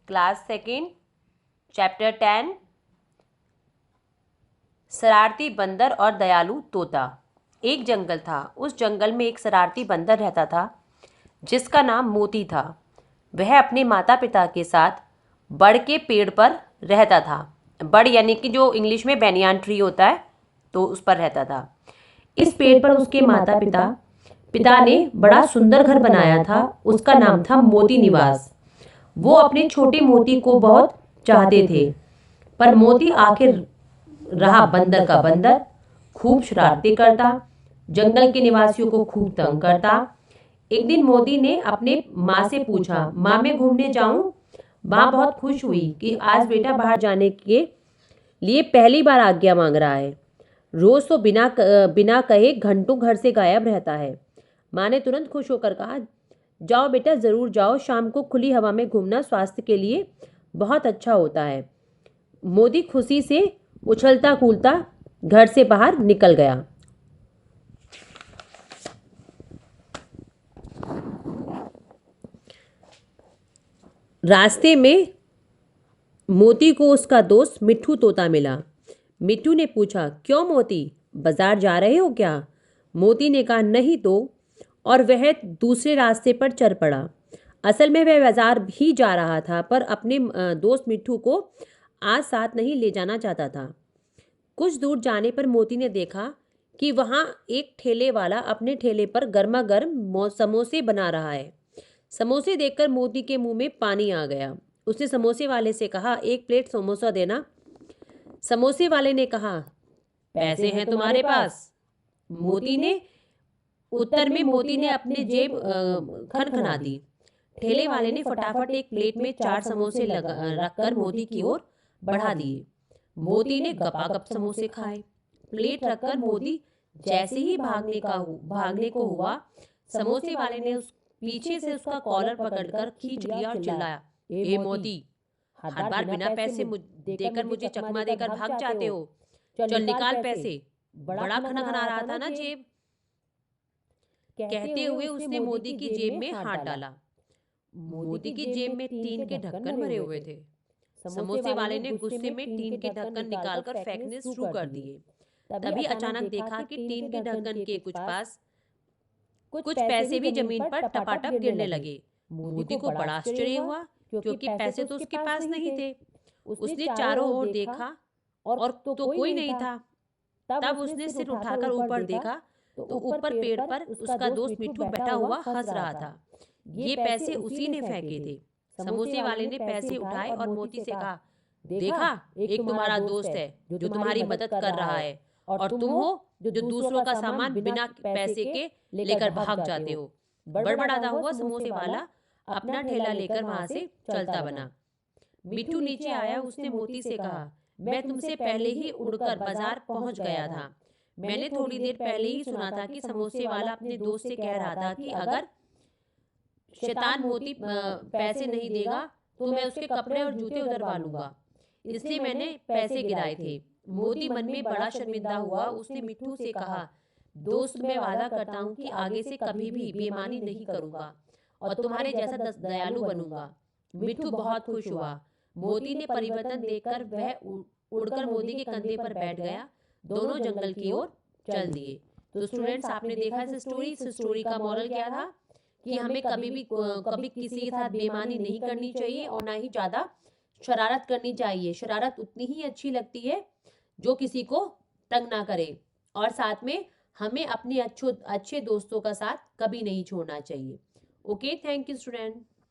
Class second, chapter 10, शरारती बंदर और दयालु तोता। एक जंगल था। उस जंगल में एक शरारती बंदर रहता था जिसका नाम मोती था। वह अपने माता पिता के साथ बड़ के पेड़ पर रहता था। बड़ यानी कि जो इंग्लिश में बैनियान ट्री होता है, तो उस पर रहता था। इस पेड़ पर उसके माता पिता ने बड़ा सुंदर घर बनाया था। उसका नाम था मोती निवास। वो अपने छोटे मोती को बहुत चाहते थे, पर मोती आखिर रहा बंदर का बंदर, खूब शरारतें करता, जंगल के निवासियों को खूब तंग करता। एक दिन मोती ने अपने माँ से पूछा, माँ मैं घूमने जाऊं? माँ बहुत खुश हुई कि आज बेटा बाहर जाने के लिए पहली बार आज्ञा मांग रहा है। रोज तो बिना कहे घंटों घर से गायब रहता है। माँ ने तुरंत खुश होकर कहा, जाओ बेटा, जरूर जाओ। शाम को खुली हवा में घूमना स्वास्थ्य के लिए बहुत अच्छा होता है। मोती खुशी से उछलता कूदता घर से बाहर निकल गया। रास्ते में मोती को उसका दोस्त मिट्ठू तोता मिला। मिट्ठू ने पूछा, क्यों मोती, बाजार जा रहे हो क्या? मोती ने कहा, नहीं तो, और वह दूसरे रास्ते पर चल पड़ा। असल में वह बाजार भी जा रहा था, पर अपने दोस्त मिट्ठू को आज साथ नहीं ले जाना चाहता था। कुछ दूर जाने पर मोती ने देखा कि वहां एक ठेले वाला अपने ठेले पर गर्मा गर्म समोसे बना रहा है। समोसे देखकर मोती के मुंह में पानी आ गया। उसने समोसे वाले से कहा, एक प्लेट समोसा देना। समोसे वाले ने कहा, पैसे हैं तुम्हारे पास? मोती ने उत्तर में मोती ने अपनी जेब खनखना दी। ठेले वाले ने फटाफट एक प्लेट में 4 समोसे रखकर मोती की ओर बढ़ा दिए। मोती ने गपागप समोसे खाए। प्लेट रखकर मोती जैसे ही भागने को हुआ, समोसे वाले ने पीछे से उसका कॉलर पकड़कर खींच लिया और चिल्लाया, ए मोती, हर बार बिना पैसे देकर मुझे चकमा देकर भाग जाते हो। चल निकाल पैसे, बड़ा खनखना रहा था ना जेब। कहते हुए उसने मोती की जेब में हाथ डाला। मोती की जेब में टीन के ढक्कन भरे हुए थे। समोसे वाले ने गुस्से में टीन के ढक्कन निकालकर फेंकने शुरू कर दिए। तभी अचानक देखा कि टीन के ढक्कन के कुछ पैसे भी जमीन पर टपाटप गिरने लगे। मोती को बड़ा आश्चर्य हुआ, क्योंकि पैसे तो उसके पास नहीं थे। उसने चारों ओर देखा और तो कोई नहीं था। तब उसने सिर उठाकर ऊपर देखा तो ऊपर पेड़ पर उसका दोस्त मिट्ठू बैठा हुआ हंस रहा था। ये पैसे उसी ने फेंके थे। समोसे वाले ने पैसे उठाए और मोती से कहा, देखा, एक तुम्हारा दोस्त है जो तुम्हारी मदद कर रहा है, और तुम हो जो दूसरों का सामान बिना पैसे के लेकर भाग जाते हो। बड़बड़ाता हुआ समोसे वाला अपना ठेला लेकर वहां से चलता बना। मिट्ठू नीचे आया। उसने मोती से कहा, मैं तुमसे पहले ही उड़कर बाजार पहुंच गया था। मैंने थोड़ी देर पहले ही सुना था कि समोसे वाला अपने दोस्त से कह रहा था कि अगर शैतान मोती पैसे नहीं देगा तो मैं उसके कपड़े और जूते उतरवा लूंगा। इसलिए मैंने पैसे गिराए थे। मोती मन में बड़ा शर्मिंदा हुआ। उसने मिट्ठू से कहा, दोस्त, मैं वादा करता हूँ कि आगे से कभी भी बेईमानी नहीं करूंगा और तुम्हारे जैसा दयालु बनूंगा। मिट्ठू बहुत खुश हुआ। मोती ने परिवर्तन देखकर वह उड़कर मोती के कंधे पर बैठ गया। दोनों जंगल की ओर चल दिए। तो स्टूडेंट्स, आपने देखा इस स्टोरी का मॉरल क्या था कि हमें कभी किसी के साथ बेईमानी नहीं करनी चाहिए और ना ही ज्यादा शरारत करनी चाहिए। शरारत उतनी ही अच्छी लगती है जो किसी को तंग ना करे, और साथ में हमें अपने अच्छे दोस्तों का साथ कभी नहीं छोड़ना चाहिए। Okay, thank you student.